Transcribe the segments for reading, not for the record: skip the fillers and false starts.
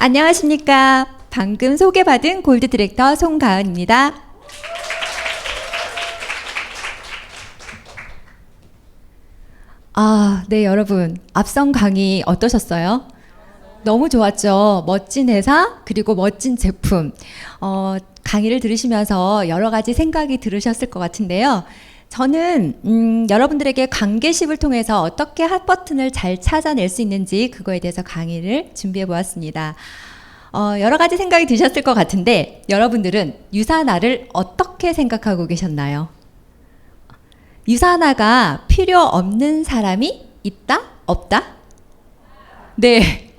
안녕하십니까. 방금 소개받은 골드 디렉터 송가은입니다. 네, 여러분. 앞선 강의 어떠셨어요? 너무 좋았죠. 멋진 회사, 그리고 멋진 제품. 강의를 들으시면서 여러 가지 생각이 들으셨을 것 같은데요. 저는 여러분들에게 관계십을 통해서 어떻게 핫버튼을 잘 찾아낼 수 있는지 그거에 대해서 강의를 준비해 보았습니다. 여러 가지 생각이 드셨을 것 같은데 여러분들은 유사나를 어떻게 생각하고 계셨나요? 유사나가 필요 없는 사람이 있다? 없다? 네,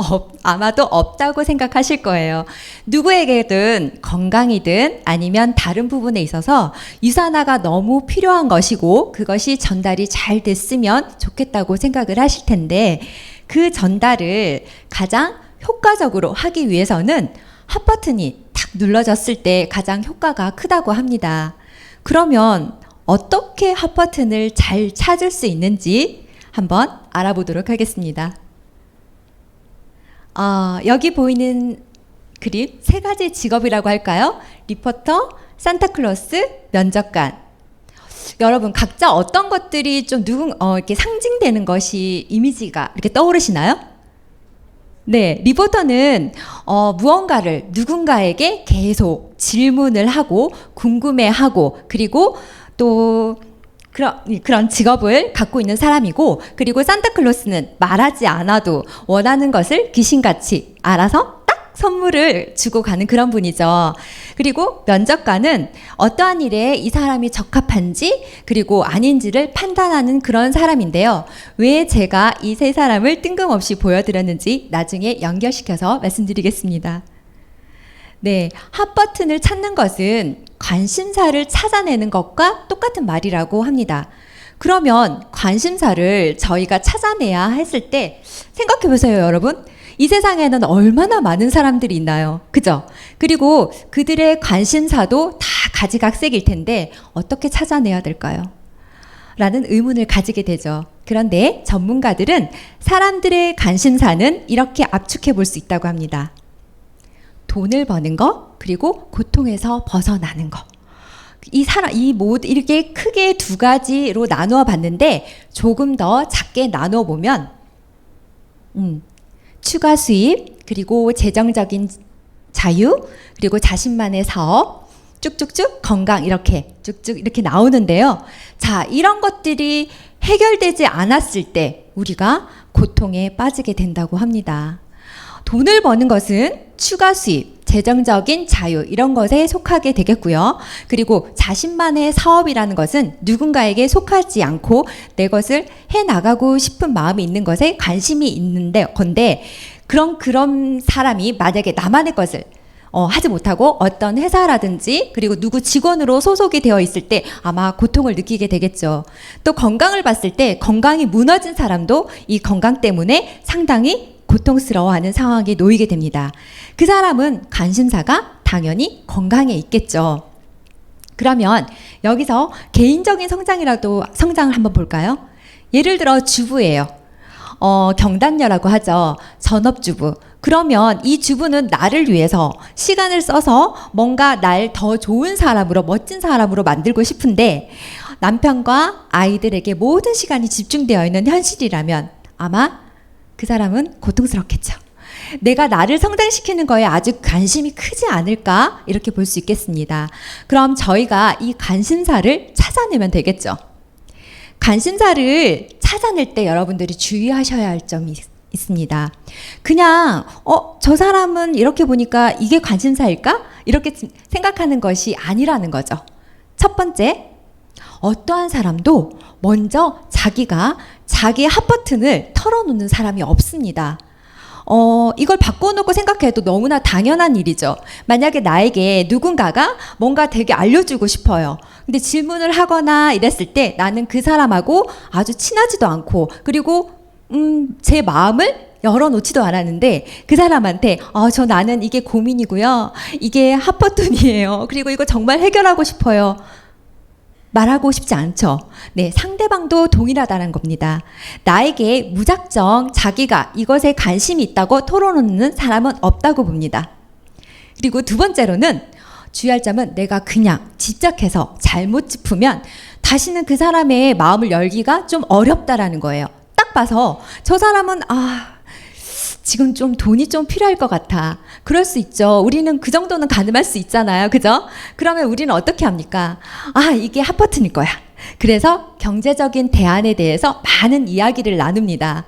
아마도 없다고 생각하실 거예요. 누구에게든 건강이든 아니면 다른 부분에 있어서 유산화가 너무 필요한 것이고 그것이 전달이 잘 됐으면 좋겠다고 생각을 하실 텐데 그 전달을 가장 효과적으로 하기 위해서는 핫버튼이 탁 눌러졌을 때 가장 효과가 크다고 합니다. 그러면 어떻게 핫버튼을 잘 찾을 수 있는지 한번 알아보도록 하겠습니다. 여기 보이는 그림 세 가지 직업이라고 할까요? 리포터, 산타클로스, 면접관. 여러분 각자 어떤 것들이 좀 이렇게 상징되는 것이 이미지가 이렇게 떠오르시나요? 네, 리포터는 무언가를 누군가에게 계속 질문을 하고 궁금해하고 그리고 또 그런 직업을 갖고 있는 사람이고, 그리고 산타클로스는 말하지 않아도 원하는 것을 귀신같이 알아서 딱 선물을 주고 가는 그런 분이죠. 그리고 면접관은 어떠한 일에 이 사람이 적합한지 그리고 아닌지를 판단하는 그런 사람인데요. 왜 제가 이 세 사람을 뜬금없이 보여드렸는지 나중에 연결시켜서 말씀드리겠습니다. 네, 핫버튼을 찾는 것은 관심사를 찾아내는 것과 똑같은 말이라고 합니다. 그러면 관심사를 저희가 찾아내야 했을 때 생각해 보세요, 여러분. 이 세상에는 얼마나 많은 사람들이 있나요? 그죠? 그리고 그들의 관심사도 다 가지각색일 텐데 어떻게 찾아내야 될까요? 라는 의문을 가지게 되죠. 그런데 전문가들은 사람들의 관심사는 이렇게 압축해 볼 수 있다고 합니다. 돈을 버는 거, 그리고 고통에서 벗어나는 거. 이렇게 크게 두 가지로 나누어 봤는데 조금 더 작게 나누어 보면 추가 수입, 그리고 재정적인 자유, 그리고 자신만의 사업, 쭉쭉쭉 건강 이렇게 쭉쭉 이렇게 나오는데요. 자, 이런 것들이 해결되지 않았을 때 우리가 고통에 빠지게 된다고 합니다. 돈을 버는 것은 추가 수입, 재정적인 자유 이런 것에 속하게 되겠고요. 그리고 자신만의 사업이라는 것은 누군가에게 속하지 않고 내 것을 해나가고 싶은 마음이 있는 것에 관심이 있는데 건데 그런 사람이 만약에 나만의 것을 하지 못하고 어떤 회사라든지 그리고 누구 직원으로 소속이 되어 있을 때 아마 고통을 느끼게 되겠죠. 또 건강을 봤을 때 건강이 무너진 사람도 이 건강 때문에 상당히 고통스러워하는 상황에 놓이게 됩니다. 그 사람은 관심사가 당연히 건강에 있겠죠. 그러면 여기서 개인적인 성장을 한번 볼까요? 예를 들어 주부예요. 경단녀라고 하죠. 전업주부. 그러면 이 주부는 나를 위해서 시간을 써서 뭔가 날 더 좋은 사람으로, 멋진 사람으로 만들고 싶은데 남편과 아이들에게 모든 시간이 집중되어 있는 현실이라면 아마 그 사람은 고통스럽겠죠. 내가 나를 성장시키는 거에 아주 관심이 크지 않을까 이렇게 볼 수 있겠습니다. 그럼 저희가 이 관심사를 찾아내면 되겠죠. 관심사를 찾아낼 때 여러분들이 주의하셔야 할 점이 있습니다. 그냥 저 사람은 이렇게 보니까 이게 관심사일까? 이렇게 생각하는 것이 아니라는 거죠. 첫 번째, 어떠한 사람도 먼저 자기가 자기의 핫버튼을 털어놓는 사람이 없습니다. 이걸 바꿔놓고 생각해도 너무나 당연한 일이죠. 만약에 나에게 누군가가 뭔가 되게 알려주고 싶어요. 근데 질문을 하거나 이랬을 때 나는 그 사람하고 아주 친하지도 않고 그리고 제 마음을 열어놓지도 않았는데 그 사람한테 나는 이게 고민이고요. 이게 핫버튼이에요. 그리고 이거 정말 해결하고 싶어요. 말하고 싶지 않죠. 네, 상대방도 동일하다는 겁니다. 나에게 무작정 자기가 이것에 관심이 있다고 털어놓는 사람은 없다고 봅니다. 그리고 두 번째로는 주의할 점은 내가 그냥 집착해서 잘못 짚으면 다시는 그 사람의 마음을 열기가 좀 어렵다라는 거예요. 딱 봐서 저 사람은 지금 좀 돈이 좀 필요할 것 같아. 그럴 수 있죠. 우리는 그 정도는 가늠할 수 있잖아요. 그죠? 그러면 우리는 어떻게 합니까? 이게 핫버튼일 거야. 그래서 경제적인 대안에 대해서 많은 이야기를 나눕니다.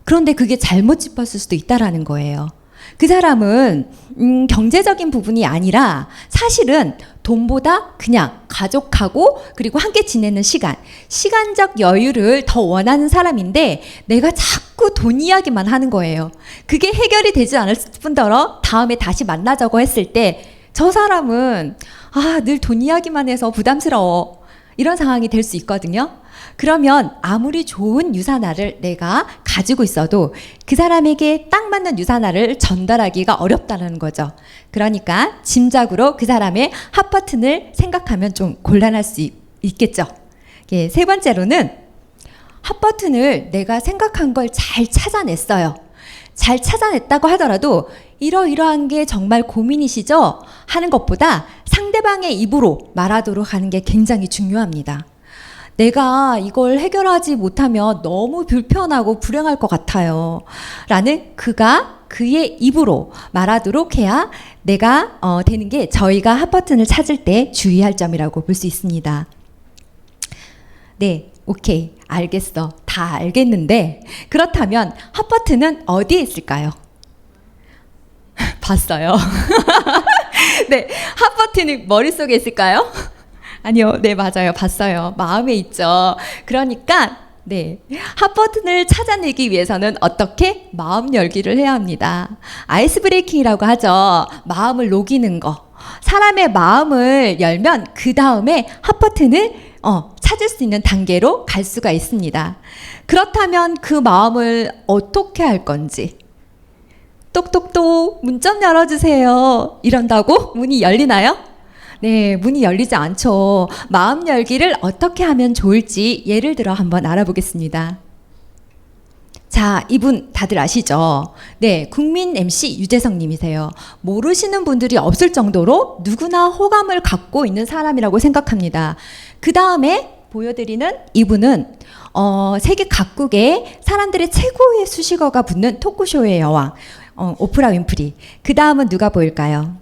그런데 그게 잘못 짚었을 수도 있다라는 거예요. 그 사람은 경제적인 부분이 아니라 사실은 돈보다 그냥 가족하고 그리고 함께 지내는 시간적 여유를 더 원하는 사람인데 내가 자꾸 돈 이야기만 하는 거예요. 그게 해결이 되지 않을 뿐더러 다음에 다시 만나자고 했을 때 저 사람은 늘 돈 이야기만 해서 부담스러워. 이런 상황이 될 수 있거든요. 그러면 아무리 좋은 유산화를 내가 가지고 있어도 그 사람에게 딱 맞는 유산화를 전달하기가 어렵다는 거죠. 그러니까 짐작으로 그 사람의 핫버튼을 생각하면 좀 곤란할 수 있겠죠. 세 번째로는 핫버튼을 내가 생각한 걸 잘 찾아냈어요. 잘 찾아냈다고 하더라도 이러이러한 게 정말 고민이시죠? 하는 것보다 상대방의 입으로 말하도록 하는 게 굉장히 중요합니다. 내가 이걸 해결하지 못하면 너무 불편하고 불행할 것 같아요. 라는 그의 입으로 말하도록 해야 내가 되는 게 저희가 핫버튼을 찾을 때 주의할 점이라고 볼 수 있습니다. 네, 오케이. 알겠어. 다 알겠는데 그렇다면 핫버튼은 어디에 있을까요? 봤어요. 네, 핫버튼이 머릿속에 있을까요? 아니요. 네, 맞아요. 봤어요. 마음에 있죠. 그러니까 네, 핫버튼을 찾아내기 위해서는 어떻게? 마음 열기를 해야 합니다. 아이스 브레이킹이라고 하죠. 마음을 녹이는 거. 사람의 마음을 열면 그 다음에 핫버튼을 찾을 수 있는 단계로 갈 수가 있습니다. 그렇다면 그 마음을 어떻게 할 건지. 똑똑똑 문 좀 열어주세요. 이런다고 문이 열리나요? 네, 문이 열리지 않죠. 마음 열기를 어떻게 하면 좋을지 예를 들어 한번 알아보겠습니다. 자, 이분 다들 아시죠? 네, 국민 MC 유재석 님이세요. 모르시는 분들이 없을 정도로 누구나 호감을 갖고 있는 사람이라고 생각합니다. 그 다음에 보여드리는 이분은 세계 각국의 사람들의 최고의 수식어가 붙는 토크쇼의 여왕 오프라 윈프리. 그 다음은 누가 보일까요?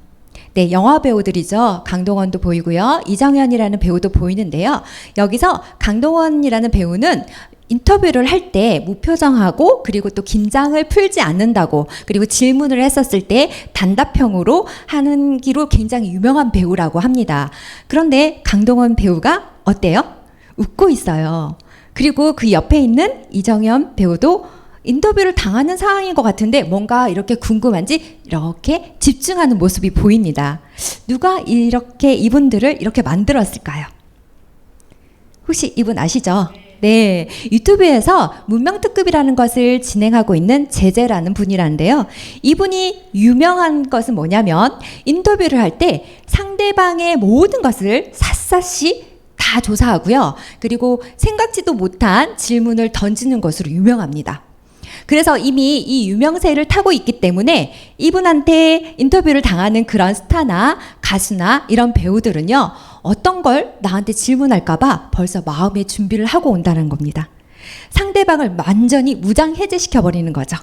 네, 영화 배우들이죠. 강동원도 보이고요. 이정현이라는 배우도 보이는데요. 여기서 강동원이라는 배우는 인터뷰를 할 때 무표정하고 그리고 또 긴장을 풀지 않는다고 그리고 질문을 했었을 때 단답형으로 하는 기로 굉장히 유명한 배우라고 합니다. 그런데 강동원 배우가 어때요? 웃고 있어요. 그리고 그 옆에 있는 이정현 배우도 인터뷰를 당하는 상황인 것 같은데 뭔가 이렇게 궁금한지 이렇게 집중하는 모습이 보입니다. 누가 이렇게 이분들을 이렇게 만들었을까요? 혹시 이분 아시죠? 네, 유튜브에서 문명특급이라는 것을 진행하고 있는 제재라는 분이란데요. 이분이 유명한 것은 뭐냐면 인터뷰를 할 때 상대방의 모든 것을 샅샅이 다 조사하고요. 그리고 생각지도 못한 질문을 던지는 것으로 유명합니다. 그래서 이미 이 유명세를 타고 있기 때문에 이분한테 인터뷰를 당하는 그런 스타나 가수나 이런 배우들은요. 어떤 걸 나한테 질문할까봐 벌써 마음의 준비를 하고 온다는 겁니다. 상대방을 완전히 무장해제시켜버리는 거죠.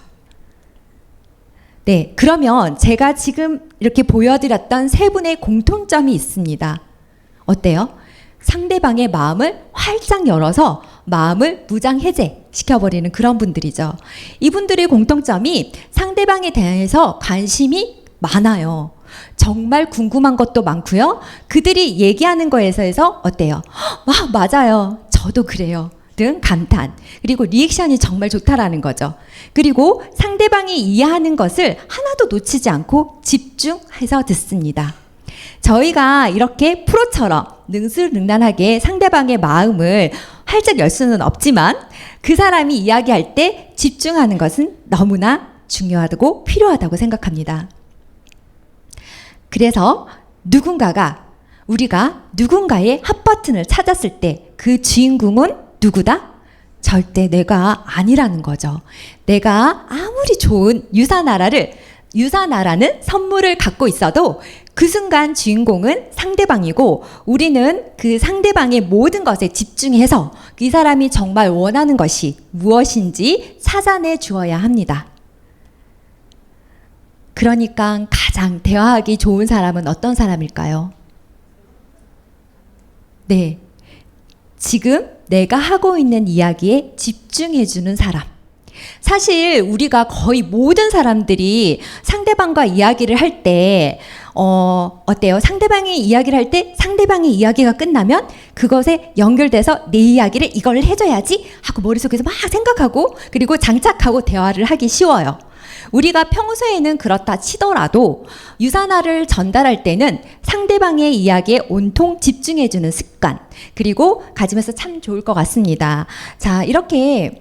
네, 그러면 제가 지금 이렇게 보여드렸던 세 분의 공통점이 있습니다. 어때요? 상대방의 마음을 활짝 열어서 마음을 무장해제 시켜버리는 그런 분들이죠. 이분들의 공통점이 상대방에 대해서 관심이 많아요. 정말 궁금한 것도 많고요. 그들이 얘기하는 거에서 어때요? 맞아요. 저도 그래요. 등 감탄. 그리고 리액션이 정말 좋다라는 거죠. 그리고 상대방이 이해하는 것을 하나도 놓치지 않고 집중해서 듣습니다. 저희가 이렇게 프로처럼 능수능란하게 상대방의 마음을 활짝 열 수는 없지만 그 사람이 이야기할 때 집중하는 것은 너무나 중요하고 필요하다고 생각합니다. 그래서 누군가가 우리가 누군가의 핫버튼을 찾았을 때 그 주인공은 누구다? 절대 내가 아니라는 거죠. 내가 아무리 좋은 유사나라는 선물을 갖고 있어도 그 순간 주인공은 상대방이고 우리는 그 상대방의 모든 것에 집중해서 이 사람이 정말 원하는 것이 무엇인지 찾아내 주어야 합니다. 그러니까 가장 대화하기 좋은 사람은 어떤 사람일까요? 네. 지금 내가 하고 있는 이야기에 집중해주는 사람. 사실 우리가 거의 모든 사람들이 상대방과 이야기를 할 때, 어때요? 상대방이 이야기를 할 때 상대방의 이야기가 끝나면 그것에 연결돼서 내 이야기를 이걸 해줘야지 하고 머릿속에서 막 생각하고 그리고 장착하고 대화를 하기 쉬워요. 우리가 평소에는 그렇다 치더라도 유산화를 전달할 때는 상대방의 이야기에 온통 집중해주는 습관 그리고 가지면서 참 좋을 것 같습니다. 자, 이렇게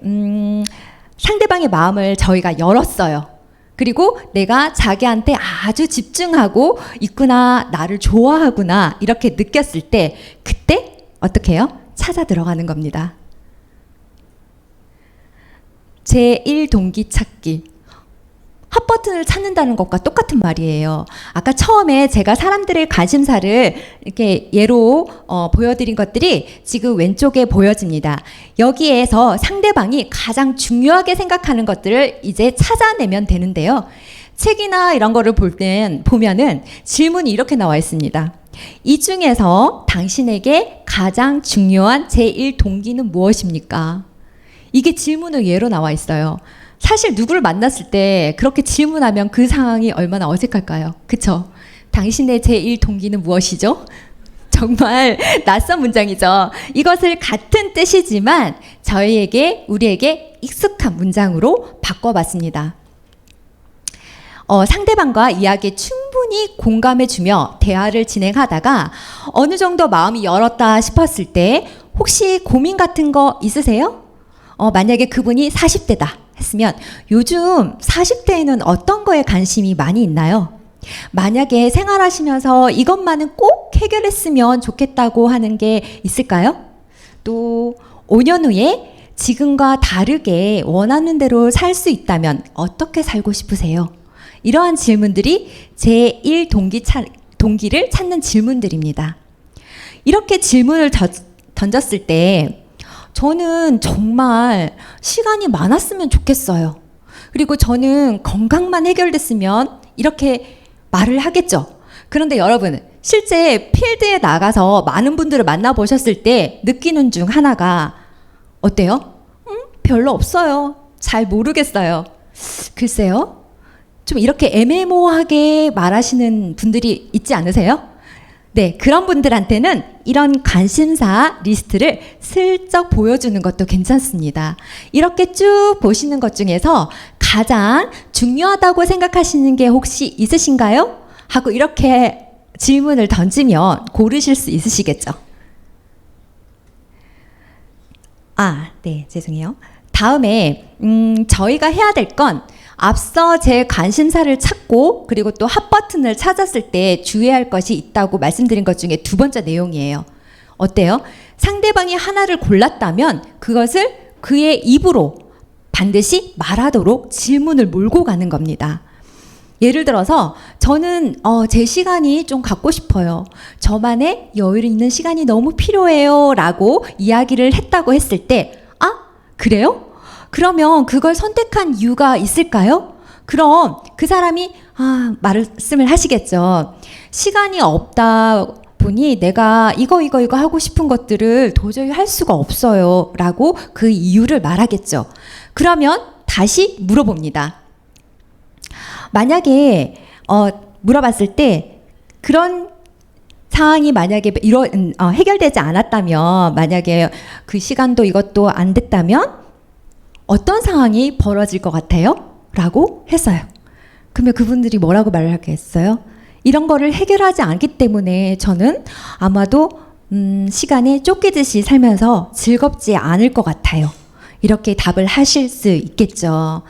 상대방의 마음을 저희가 열었어요. 그리고 내가 자기한테 아주 집중하고 있구나, 나를 좋아하구나 이렇게 느꼈을 때 그때 어떻게 해요? 찾아 들어가는 겁니다. 제1동기 찾기. 핫버튼을 찾는다는 것과 똑같은 말이에요. 아까 처음에 제가 사람들의 관심사를 이렇게 예로 보여드린 것들이 지금 왼쪽에 보여집니다. 여기에서 상대방이 가장 중요하게 생각하는 것들을 이제 찾아내면 되는데요. 책이나 이런 거를 보면은 질문이 이렇게 나와 있습니다. 이 중에서 당신에게 가장 중요한 제1동기는 무엇입니까? 이게 질문의 예로 나와 있어요. 사실 누구를 만났을 때 그렇게 질문하면 그 상황이 얼마나 어색할까요? 그쵸? 당신의 제1동기는 무엇이죠? 정말 낯선 문장이죠. 이것을 같은 뜻이지만 우리에게 익숙한 문장으로 바꿔봤습니다. 상대방과 이야기에 충분히 공감해주며 대화를 진행하다가 어느 정도 마음이 열었다 싶었을 때 혹시 고민 같은 거 있으세요? 만약에 그분이 40대다. 했으면 요즘 40대에는 어떤 거에 관심이 많이 있나요? 만약에 생활하시면서 이것만은 꼭 해결했으면 좋겠다고 하는 게 있을까요? 또 5년 후에 지금과 다르게 원하는 대로 살 수 있다면 어떻게 살고 싶으세요? 이러한 질문들이 제1동기를 찾는 질문들입니다. 이렇게 질문을 던졌을 때 저는 정말 시간이 많았으면 좋겠어요. 그리고 저는 건강만 해결됐으면 이렇게 말을 하겠죠. 그런데 여러분, 실제 필드에 나가서 많은 분들을 만나보셨을 때 느끼는 중 하나가 어때요? 별로 없어요. 잘 모르겠어요. 글쎄요. 좀 이렇게 애매모호하게 말하시는 분들이 있지 않으세요? 네, 그런 분들한테는 이런 관심사 리스트를 슬쩍 보여주는 것도 괜찮습니다. 이렇게 쭉 보시는 것 중에서 가장 중요하다고 생각하시는 게 혹시 있으신가요? 하고 이렇게 질문을 던지면 고르실 수 있으시겠죠? 네, 죄송해요. 다음에 저희가 해야 될 건 앞서 제 관심사를 찾고 그리고 또 핫버튼을 찾았을 때 주의할 것이 있다고 말씀드린 것 중에 두 번째 내용이에요. 어때요? 상대방이 하나를 골랐다면 그것을 그의 입으로 반드시 말하도록 질문을 몰고 가는 겁니다. 예를 들어서 저는 제 시간이 좀 갖고 싶어요. 저만의 여유 있는 시간이 너무 필요해요 라고 이야기를 했다고 했을 때 그래요? 그러면 그걸 선택한 이유가 있을까요? 그럼 그 사람이 말씀을 하시겠죠. 시간이 없다 보니 내가 이거 하고 싶은 것들을 도저히 할 수가 없어요 라고 그 이유를 말하겠죠. 그러면 다시 물어봅니다. 만약에 물어봤을 때 그런 상황이 만약에 해결되지 않았다면, 만약에 그 시간도 이것도 안 됐다면 어떤 상황이 벌어질 것 같아요? 라고 했어요. 그러면 그분들이 뭐라고 말을 하겠어요? 이런 거를 해결하지 않기 때문에 저는 아마도 시간에 쫓기듯이 살면서 즐겁지 않을 것 같아요. 이렇게 답을 하실 수 있겠죠.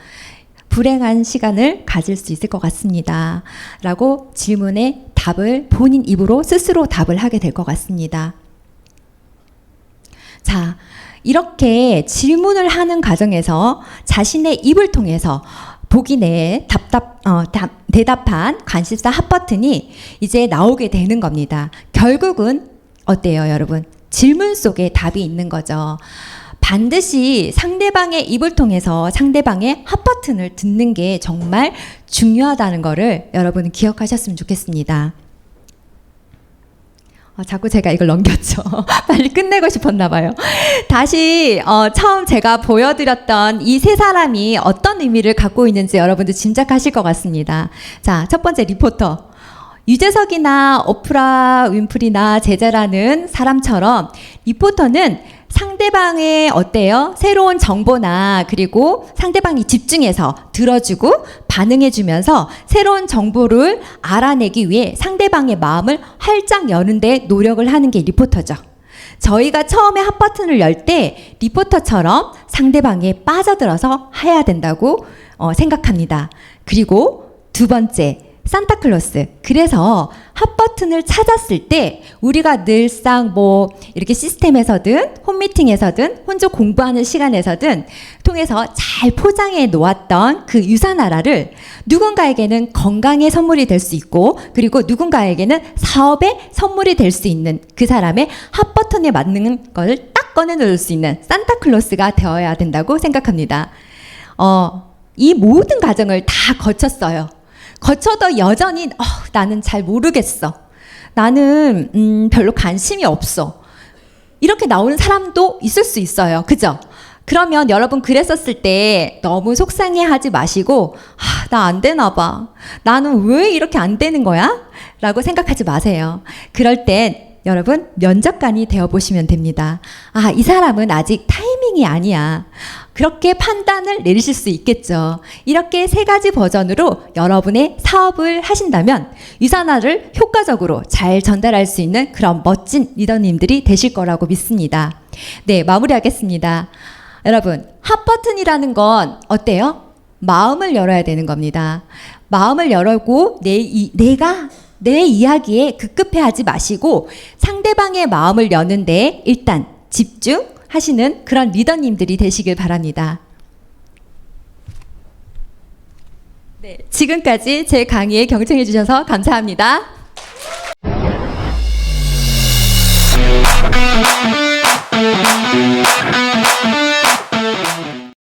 불행한 시간을 가질 수 있을 것 같습니다. 라고 질문에 답을 본인 입으로 스스로 답을 하게 될 것 같습니다. 자, 이렇게 질문을 하는 과정에서 자신의 입을 통해서 보기 내에 대답한 관심사 핫버튼이 이제 나오게 되는 겁니다. 결국은 어때요, 여러분? 질문 속에 답이 있는 거죠. 반드시 상대방의 입을 통해서 상대방의 핫버튼을 듣는 게 정말 중요하다는 거를 여러분 기억하셨으면 좋겠습니다. 자꾸 제가 이걸 넘겼죠. 빨리 끝내고 싶었나 봐요. 다시 처음 제가 보여드렸던 이 세 사람이 어떤 의미를 갖고 있는지 여러분들 짐작하실 것 같습니다. 자, 첫 번째 리포터. 유재석이나 오프라 윈프리나 제자라는 사람처럼 리포터는 상대방의 어때요? 새로운 정보나 그리고 상대방이 집중해서 들어주고 반응해주면서 새로운 정보를 알아내기 위해 상대방의 마음을 활짝 여는 데 노력을 하는 게 리포터죠. 저희가 처음에 핫버튼을 열 때 리포터처럼 상대방에 빠져들어서 해야 된다고 생각합니다. 그리고 두 번째, 산타클로스. 그래서 핫버튼을 찾았을 때 우리가 늘상 뭐 이렇게 시스템에서든 홈미팅에서든 혼자 공부하는 시간에서든 통해서 잘 포장해 놓았던 그 유산하라를 누군가에게는 건강의 선물이 될 수 있고 그리고 누군가에게는 사업의 선물이 될 수 있는 그 사람의 핫버튼에 맞는 걸 딱 꺼내 놓을 수 있는 산타클로스가 되어야 된다고 생각합니다. 이 모든 과정을 다 거쳤어요. 거쳐도 여전히 나는 잘 모르겠어. 나는 별로 관심이 없어. 이렇게 나오는 사람도 있을 수 있어요. 그죠? 그러면 여러분 그랬었을 때 너무 속상해하지 마시고 나 안 되나 봐. 나는 왜 이렇게 안 되는 거야? 라고 생각하지 마세요. 그럴 땐 여러분 면접관이 되어보시면 됩니다. 이 사람은 아직 타이밍이 아니야. 그렇게 판단을 내리실 수 있겠죠. 이렇게 세 가지 버전으로 여러분의 사업을 하신다면 유산화를 효과적으로 잘 전달할 수 있는 그런 멋진 리더님들이 되실 거라고 믿습니다. 네, 마무리하겠습니다. 여러분, 핫버튼이라는 건 어때요? 마음을 열어야 되는 겁니다. 마음을 열고 내가 내 이야기에 급급해하지 마시고 상대방의 마음을 여는데 일단 집중하시는 그런 리더님들이 되시길 바랍니다. 네, 지금까지 제 강의에 경청해 주셔서 감사합니다.